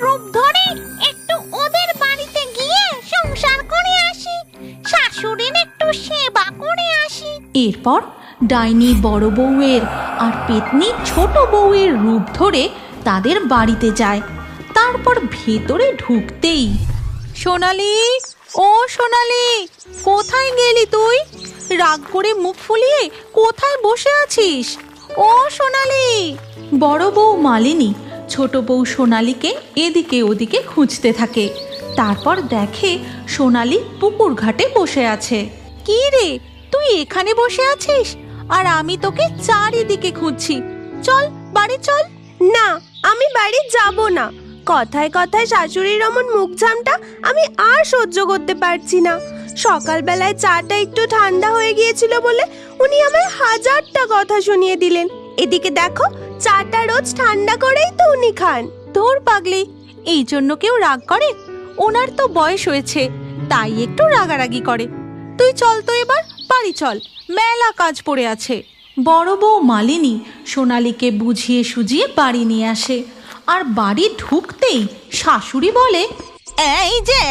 রূপ ধরে একটু ওদের বাড়িতে গিয়ে সংসার করে আসি, শাশুড়ির একটু সেবা করে আসি। এরপর ডাইনি বড় বউয়ের আর পেতনি ছোট বউয়ের রূপ ধরে তাদের বাড়িতে যায়। তারপর ভেতরে ঢুকতেই, সোনালি, ও সোনালি, কোথায় গেলি তুই? রাগ করে মুখ ফুলিয়ে কোথায় বসে আছিস? ও সোনালি! বড় বউ মালিনী ছোট বউ সোনালিকে এদিকে ওদিকে খুঁজতে থাকে। তারপর দেখে সোনালি পুকুর ঘাটে বসে আছে। কি রে, তুই এখানে বসে আছিস আর আমি তোকে চারিদিকে খুঁজছি। চল বাড়ি চল। না, আমি বাড়ি যাব না। কথায় কথায় শাশুড়ির অমন মুখঝামটা আমি আর সহ্য করতে পারছি না। সকালবেলায় চাটা একটু ঠান্ডা হয়ে গিয়েছিল বলে উনি আমায় হাজারটা কথা শুনিয়ে দিলেন। এদিকে দেখো, চাটা রোজ ঠান্ডা করেই তো উনি খান। তোর পাগলি, এই জন্য কেউ রাগ করে? ওনার তো বয়স হয়েছে, তাই একটু রাগারাগি করে। তুই চল তো এবার বাড়ি চল, মেলা কাজ পড়ে আছে। বড় বউ মালিনী সোনালীকে বুঝিয়ে সুঝিয়ে বাড়ি নিয়ে আসে। আর বাড়ি ঢুকতেই শাশুড়ি বলে, এই যে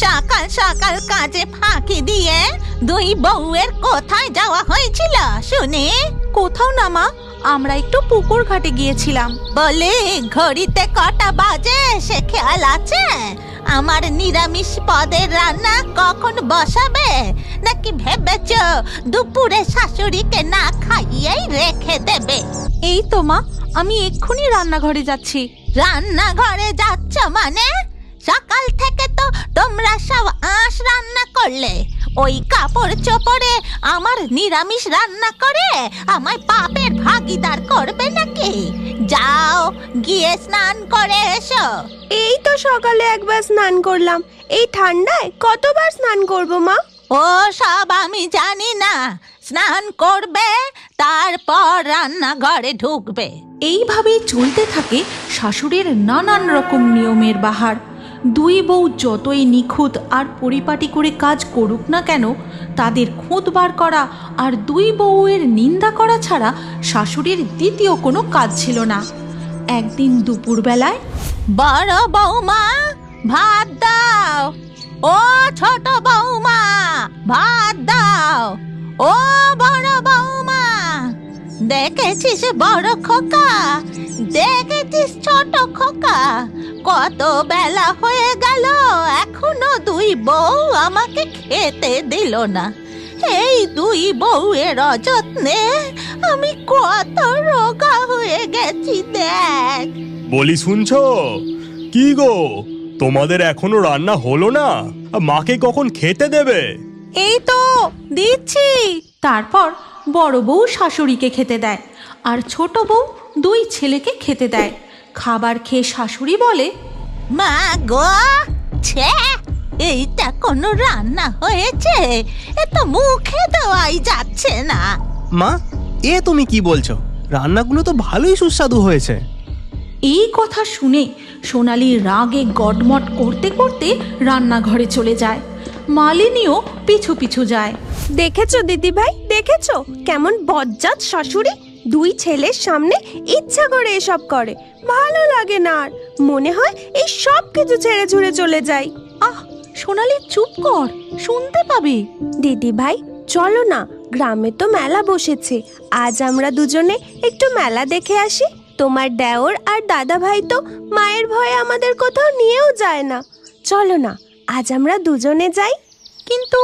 সকাল সকাল কাজে ফাঁকি দিয়ে দুই বউয়ের কোথায় যাওয়া হয়েছিল শুনে? কোথাও না মা, আমরা একটু পুকুর ঘাটে গিয়েছিলাম। বলে ঘড়িতে কটা বাজে সে খেয়াল আছে? আমার নিরামিষ পদের রান্না কখন বসাবে? নাকি ভেবেছ দুপুরে শাশুড়িকে না খাইয়েই রেখে দেবে? এই তো মা, আমি এক্ষুনি রান্নাঘরে যাচ্ছি। রান্নাঘরে যাচ্ছ মানে? সকাল থেকে তো তোমরা সব আঁশ রান্না করলে, ওই কাপড় চোপড়ে আমার নিরামিষ রান্না করে আমায় পাপের ভাগিদার করবে নাকি? যাও গিয়ে স্নান করে এসো। এই তো সকালে একবার স্নান করলাম, এই ঠান্ডায় কতবার স্নান করব মা? ও সব আমি জানি না। স্নান করবে, তারপর রান্নাঘরে ঢুকবে। এইভাবেই চলতে থাকে শাশুড়ির নানান রকম নিয়মের বাহার। দুই বউ যতই নিখুঁত আর পরিপাটি করে কাজ করুক না কেন, তাদের খুঁত বার করা আর দুই বউয়ের নিন্দা করা ছাড়া শাশুড়ির দ্বিতীয় কোনো কাজ ছিল না। একদিন দুপুরবেলায়, বড় বৌমা ভাত দাও, ও ছোট বৌমা ভাত দাও, ও বড় বৌমা। দেখেছিস বড় খোকা, দেখেছিস ছোট খোকা, কত বেলা হয়ে গেল এখনো দুই বউ আমাকে খেতে দিল না। এই দুই বউয়ের অযত্নে আমি কত রোগা হয়ে গেছি দেখ। বলি শুনছো? কি গো, তোমাদের এখনো রান্না হলো না? মাকে কখন খেতে দেবে? এই তো দিচ্ছি। তারপর বড় বউ শাশুড়িকে খেতে দেয় আর ছোট বউ দুই ছেলেকে খেতে দেয়। খাবার খেয়ে শাশুড়ি বলে, মা গো, ছে, এইটা কোনো রান্না হয়েছে? এ তো মুখে দেওয়াই যাচ্ছে না। মা, এ তুমি কি বলছো? রান্নাগুলো তো ভালোই সুস্বাদু হয়েছে। এই কথা শুনে সোনালি রাগে গটমট করতে করতে রান্নাঘরে চলে যায়। মালিনীও পিছু পিছু যায়। দেখেছো দিদি ভাই, দেখেছো কেমন বজ্জাত শাশুড়ি? দুই ছেলের সামনে ইচ্ছা করে এসব করে, ভালো লাগে না। আর মনে হয় এই সব কিছু ছেড়ে ছুড়ে চলে যাই। আহ সোনালি, চুপ কর, শুনতে পাবে। দিদি ভাই চলো না, গ্রামে তো মেলা বসেছে, আজ আমরা দুজনে একটু মেলা দেখে আসি। তোমার দেওর আর দাদা ভাই তো মায়ের ভয়ে আমাদের কোথাও নিয়েও যায় না। চলো না, আজ আমরা দুজনে যাই। কিন্তু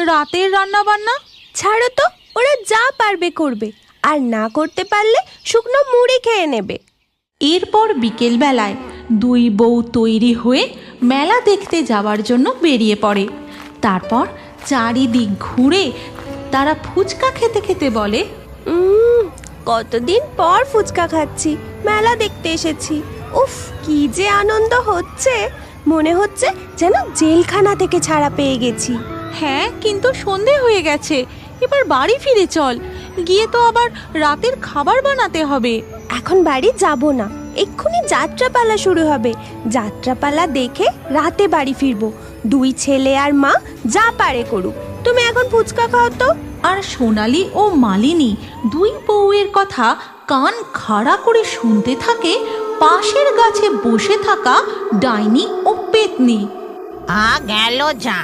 রাতের রান্না বান্না? ছাড়ো তো, ওরা যা পারবে করবে, আর না করতে পারলে শুকনো মুড়ি খেয়ে নেবে। এরপর বিকেলবেলায় দুই বউ তৈরি হয়ে মেলা দেখতে যাওয়ার জন্য বেরিয়ে পড়ে। তারপর চারিদিক ঘুরে তারা ফুচকা খেতে খেতে বলে, কতদিন পর ফুচকা খাচ্ছি, মেলা দেখতে এসেছি। উফ, কি যে আনন্দ হচ্ছে, মনে হচ্ছে যেন জেলখানা থেকে ছাড়া পেয়ে গেছি। হ্যাঁ, কিন্তু সন্ধে হয়ে গেছে, এবার বাড়ি ফিরে চল, গিয়ে তো আবার রাতের খাবার বানাতে হবে। এখন বাড়ি যাব না, এক্ষুনি যাত্রাপালা শুরু হবে। যাত্রাপালা দেখে রাতে বাড়ি ফিরবো। দুই ছেলে আর মা যা পারে করুক, তুমি এখন ফুচকা খাও তো। আর সোনালি ও মালিনী দুই বউয়ের কথা কান খাড়া করে শুনতে থাকে পাশের গাছে বসে থাকা ডাইনি ও পেতনি। গেল যা,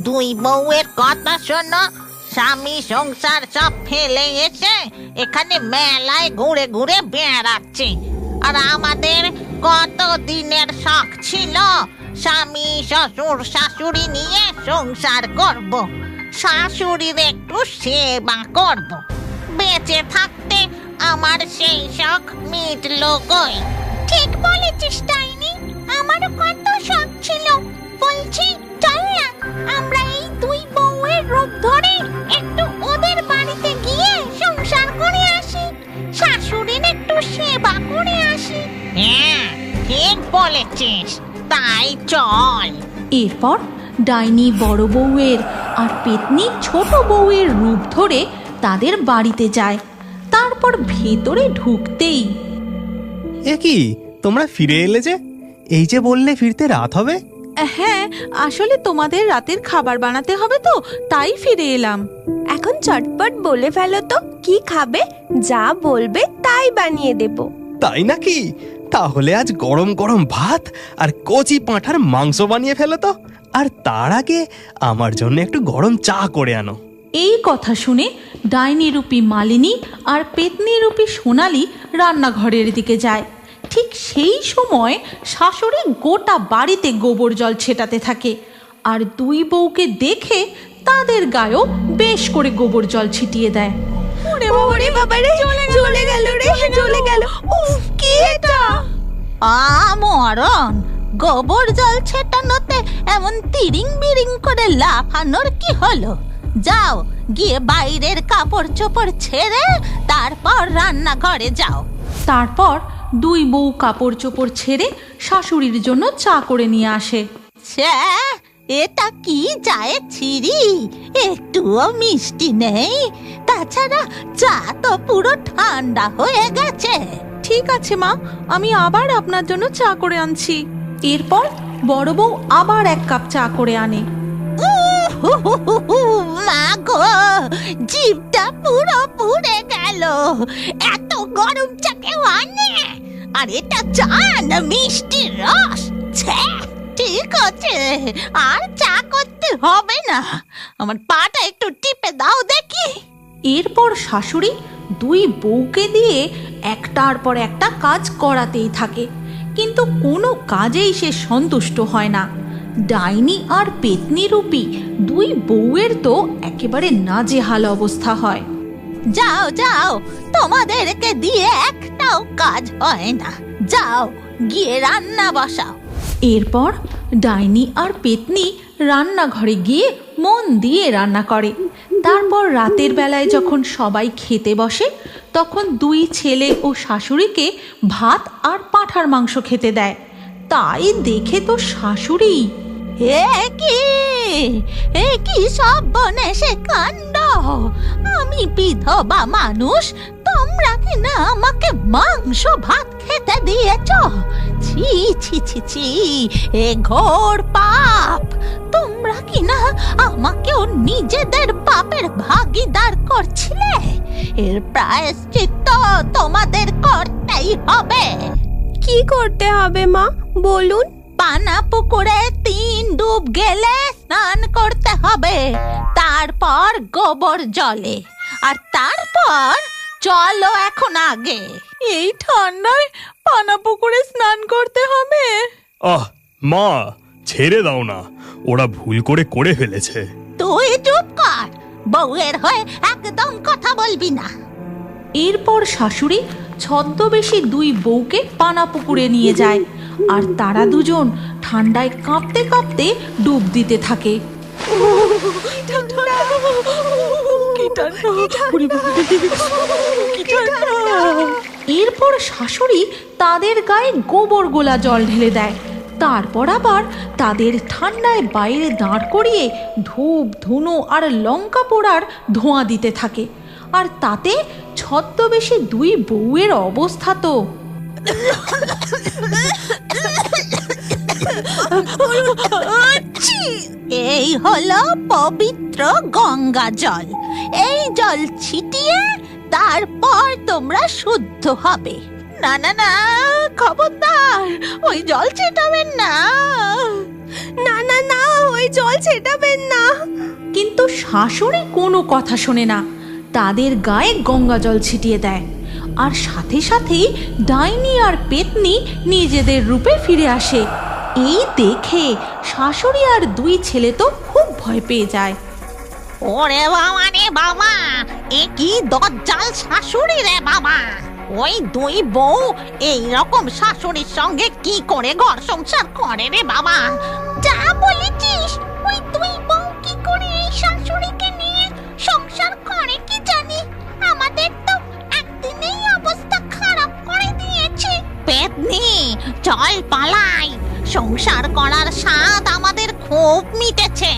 দুই বউয়ের কথা শোনো। স্বামী সংসার সব ফেলে এসে এখানে মেলায় ঘুরে ঘুরে বেড়াচ্ছে। আর আমাদের কত দিনের শখ ছিল স্বামী শ্বশুর শাশুড়ি নিয়ে সংসার করব, শাশুড়ির একটু সেবা করব। বেঁচে থাকতে আমার সেই শখ মিটলো কই। ঠিক বলেছিস ডাইনি, আমারও কত শখ ছিল। বলছি চল না, আমরা এই দুই বউয়ের রূপ ধরে একটু ওদের বাড়িতে গিয়ে সংসার করে আসি, শাশুড়ির একটু সেবা করে আসি। হ্যাঁ ঠিক বলেছিস, তাই চল। এরপর ডাইনি বড় বউয়ের আর পেতনি ছোট বউয়ের রূপ ধরে তাদের বাড়িতে যায়। তারপর ভেতরে ঢুকতেই, এ কি, তোমরা ফিরে এলে যে? এই যে বললে ফিরতে রাত হবে। হ্যাঁ, আসলে তোমাদের রাতের খাবার বানাতে হবে তো, তাই ফিরে এলাম। এখন চটপট বলে ফেলো তো, কি খাবে? যা বলবে তাই বানিয়ে দেব। তাই নাকি? তাহলে আজ গরম গরম ভাত আর কচি পাঁঠার মাংস বানিয়ে ফেলো তো। আর তার আগে আমার জন্য একটু গরম চা করে আনো। এই কথা শুনে ডাইনি রূপী মালিনী আর পেতনি রূপী সোনালি রান্নাঘরের দিকে যায়। ঠিক সেই সময় শাশুড়ি গোটা বাড়িতে গোবর জল ছেটাতে থাকে, আর দুই বউকে দেখে তাদের গায়েও বেশ করে গোবর জল ছিটিয়ে দেয়। ওরে বাবারে, জ্বলে গেল রে, জ্বলে গেল। উফ, কি এটা? মরণ, গোবর জল ছেটানোতে এমন তিরিং বিরিং করে লাফানোর কি হলো? যাও গিয়ে বাইরের কাপড় চোপড় ছেড়ে তারপর রান্নাঘরে যাও। তারপর দুই বউ কাপড় চোপড় ছেড়ে শাশুড়ির জন্য চা করে নিয়ে আসে। এটা কি চায়ে ছিরি, একটুও মিষ্টি নেই। তাছাড়া চা তো পুরো ঠান্ডা হয়ে গেছে। ঠিক আছে মা, আমি আবার আপনার জন্য চা করে আনছি। এরপর বড় বউ আবার এক কাপ চা করে আনে। মা গো, জিভটা পুরো পুড়ে গেল। এত গরম চা কেউ আনে? আর এটা চা না মিষ্টির রস? ঠিক আছে, আর চা করতে হবে না। আমার পাটা একটু টিপে দাও দেখি। এরপর শাশুড়ি দুই বউকে দিয়ে একটার পর একটা কাজ করাতেই থাকে, কিন্তু কোনো কাজেই সে সন্তুষ্ট হয় না। ডাইনি আর পেতনি রূপী দুই বউয়ের তো একেবারে নাজেহাল অবস্থা হয়। যাও যাও, তোমাদেরকে দিয়ে একটাও কাজ হয় না। যাও গিয়ে রান্না বসাও। এরপর ডাইনি আর পেতনি রান্নাঘরে গিয়ে মন দিয়ে রান্না করে। তারপর রাতের বেলায় যখন সবাই খেতে বসে, তখন দুই ছেলে ও শাশুড়িকে ভাত আর পাঁঠার মাংস খেতে দেয়। তাই দেখে তো শাশুড়ি, এ কি সব বনেছে কাণ্ড! আমি বিধবা মানুষ, তোমরা কি না আমাকে মাংস ভাত খেতে দিয়েছ? ছি ছি ছি ছি, এ ঘোর পাপ। তোমরা কি না আমাকেও নিজেদের পাপের ভাগীদার করছিলে? এর প্রায়শ্চিত্ত তোমাদের করতেই হবে। কি করতে হবে মা, বলুন? পানা পুকুরে 3 ডুব গেলে স্নান করতে হবে, তারপর গোবর জলে, আর তারপর চলো এখন আগে। এই ঠান্ডায় পানা পুকুরে স্নান করতে হবে? মা, ছেড়ে দাও না, ওরা ভুল করে ফেলেছে। তুই চুপ কর, বউয়ের হয়ে একদম কথা বলবি না। এরপর শাশুড়ি ছদ্মবেশী দুই বউকে পানা পুকুরে নিয়ে যায়, আর তারা দুজন ঠান্ডায় কাঁপতে কাঁপতে ডুব দিতে থাকে। এরপর শাশুড়ি তাদের গায়ে গোবর গোলা জল ঢেলে দেয়। তারপর আবার তাদের ঠান্ডায় বাইরে দাঁড় করিয়ে ধূপ ধুনো আর লঙ্কা পোড়ার ধোঁয়া দিতে থাকে। আর তাতে ছদ্মবেশী দুই বউয়ের অবস্থা তো এই হলো পবিত্র গঙ্গা জল। এই জল ছিটিয়ে তারপর তোমরা শুদ্ধ হবে। না না না, খবরদার ওই জল ছেটাবেন না। না না না, ওই জল ছেটাবেন না। কিন্তু শাশুড়ি কোনো কথা শোনে না, তাদের গায়ে গঙ্গা জল ছিটিয়ে দেয়। আর সাথে সাথেই ডাইনি আর পেতনি নিজেদের রূপে ফিরে আসে। এই দেখে শাশুড়ি আর দুই ছেলে তো খুব ভয় পেয়ে যায়। ওরে বাবা রে বাবা, এ কি দজ্জাল শাশুড়ি রে বাবা! ওই দুই বউ এই রকম শাশুড়ির সঙ্গে কি করে ঘর সংসার করে রে বাবা? যা বলেছিস, ওই দুই বউ কি করে এই শাশুড়িকে নিয়ে সংসার করে কি জানি। আমাদের তো একদিনেই অবস্থা খারাপ করে দিয়েছে। পেতনি, চল পালাই, সংসার করার স্বাদ আমাদের খুব মিটেছে।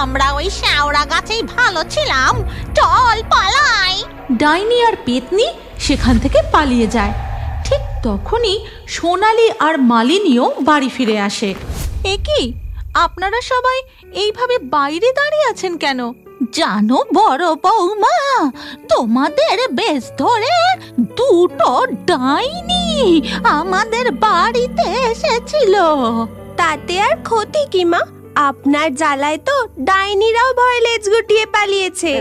আমরা ওই শেওড়া গাছেই ভালো ছিলাম, চল পালাই। ডাইনি আর পেতনি সেখান থেকে পালিয়ে যায়। ঠিক তখনই সোনালি আর মালিনীও বাড়ি ফিরে আসে। এ কি, আপনারা সবাই এইভাবে বাইরে দাঁড়িয়ে আছেন কেন? জানো বড় বৌমা, তোমাদের বেশ ধরে দুটো ডাইনি আমাদের বাড়িতে এসেছিল। তাতে আর ক্ষতি কি মা? আপনার জ্বালায় তো ডাইনিরাও ভয় লেজ গুটিয়ে পালিয়েছে।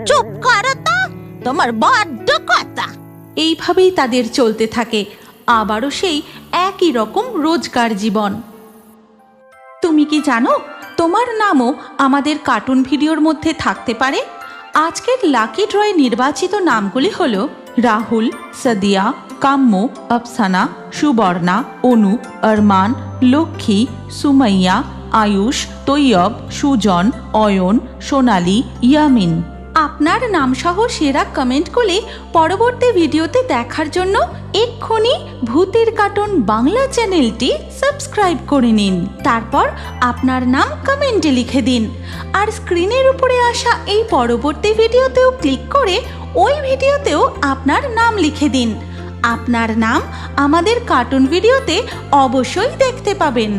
চুপ করো তো, তোমার বড্ড কথা। এইভাবেই তাদের চলতে থাকে, আবারও সেই একই রকম রোজকার জীবন। তুমি কি জানো, তোমার নামও আমাদের কার্টুন ভিডিওর মধ্যে থাকতে পারে। আজকের লাকি ড্রয়ে নির্বাচিত নামগুলি হলো রাহুল, সাদিয়া, কাম্য, আফসানা, সুবর্ণা, অনুপ, আরমান, লক্ষ্মী, সুমাইয়া, আয়ুষ, তৈয়ব, সুজন, অয়ন, সোনালি, ইয়ামিন। আপনার নামসহ সেরা কমেন্ট করে পরবর্তী ভিডিওতে দেখার জন্য এক্ষুনি ভূতের কার্টুন বাংলা চ্যানেলটি সাবস্ক্রাইব করে নিন। তারপর আপনার নাম কমেন্টে লিখে দিন। আর স্ক্রিনের উপরে আসা এই পরবর্তী ভিডিওতেও ক্লিক করে ওই ভিডিওতেও আপনার নাম লিখে দিন। আপনার নাম আমাদের কার্টুন ভিডিওতে অবশ্যই দেখতে পাবেন।